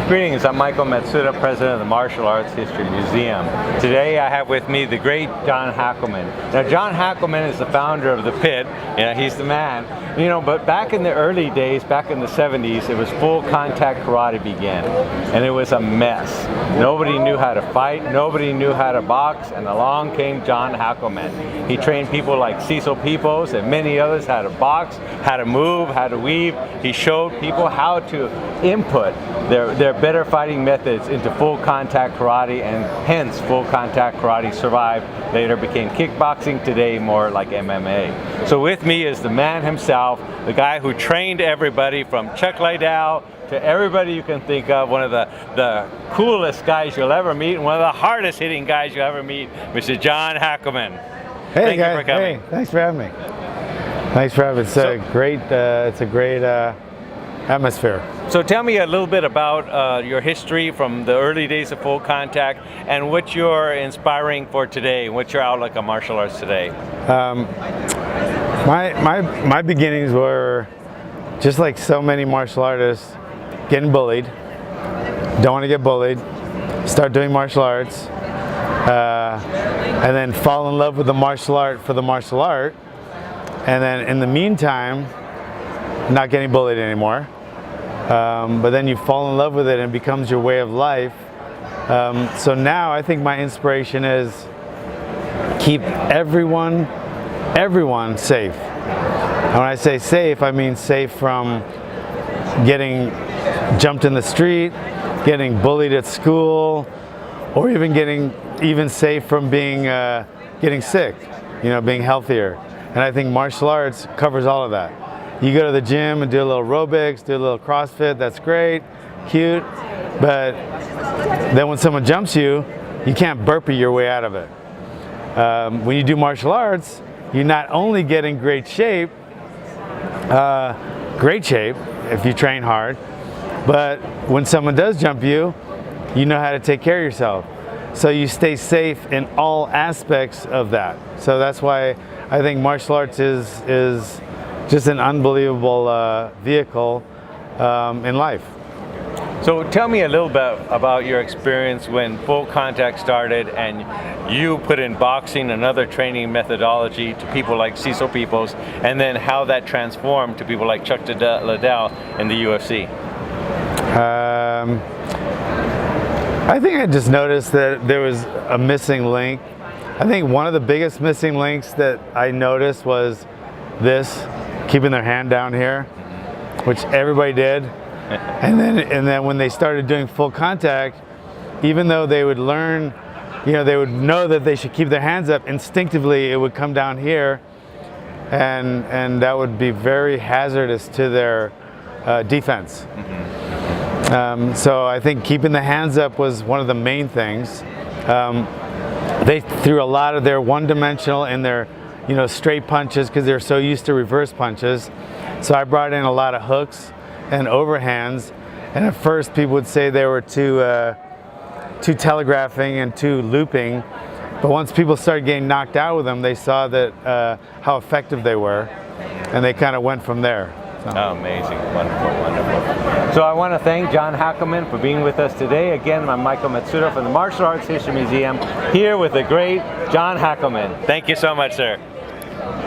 Greetings, I'm Michael Matsuda, president of the Martial Arts History Museum. Today I have with me the great John Hackleman. Now John Hackleman is the founder of the Pit, he's the man. But back in the early days, back in the 70s, it was full contact karate began. And it was a mess. Nobody knew how to fight, nobody knew how to box, and along came John Hackleman. He trained people like Cecil Peoples and many others how to box, how to move, how to weave. He showed people how to input their better fighting methods into full contact karate, and hence full contact karate survived, later became kickboxing, today more like MMA. So with me is the man himself, the guy who trained everybody from Chuck Liddell to everybody you can think of, one of the coolest guys you'll ever meet, and one of the hardest hitting guys you'll ever meet, Mr. John Hackleman. Hey Thank guys, you for coming. Hey, thanks for having me. Thanks for having me. It's a great atmosphere. So tell me a little bit about your history from the early days of full contact and what you're inspiring for today. What's your outlook on martial arts today? My beginnings were just like so many martial artists, getting bullied. Don't want to get bullied. Start doing martial arts, and then fall in love with the martial art for the martial art. And then in the meantime, not getting bullied anymore. But then you fall in love with it and it becomes your way of life. So now I think my inspiration is keep everyone safe. And when I say safe, I mean safe from getting jumped in the street, getting bullied at school, or even safe from getting sick, being healthier. And I think martial arts covers all of that. You go to the gym and do a little aerobics, do a little CrossFit, that's great, cute, but then when someone jumps you, you can't burpee your way out of it. When you do martial arts, you're not only getting great shape if you train hard, but when someone does jump you, you know how to take care of yourself. So you stay safe in all aspects of that. So that's why I think martial arts is just an unbelievable vehicle in life. So tell me a little bit about your experience when full contact started and you put in boxing and other training methodology to people like Cecil Peoples, and then how that transformed to people like Chuck Liddell in the UFC. I think I just noticed that there was a missing link. I think one of the biggest missing links that I noticed was this, keeping their hand down here, which everybody did. And then when they started doing full contact, even though they would learn, they would know that they should keep their hands up, instinctively it would come down here, and that would be very hazardous to their defense. So I think keeping the hands up was one of the main things. They threw a lot of their one-dimensional and their straight punches because they're so used to reverse punches. So I brought in a lot of hooks and overhands, and at first people would say they were too telegraphing and too looping, but once people started getting knocked out with them, they saw that how effective they were, and they kind of went from there. So. Oh, amazing. Wonderful, wonderful. So I want to thank John Hackleman for being with us today. Again, I'm Michael Matsuda from the Martial Arts History Museum, here with the great John Hackleman. Thank you so much, sir.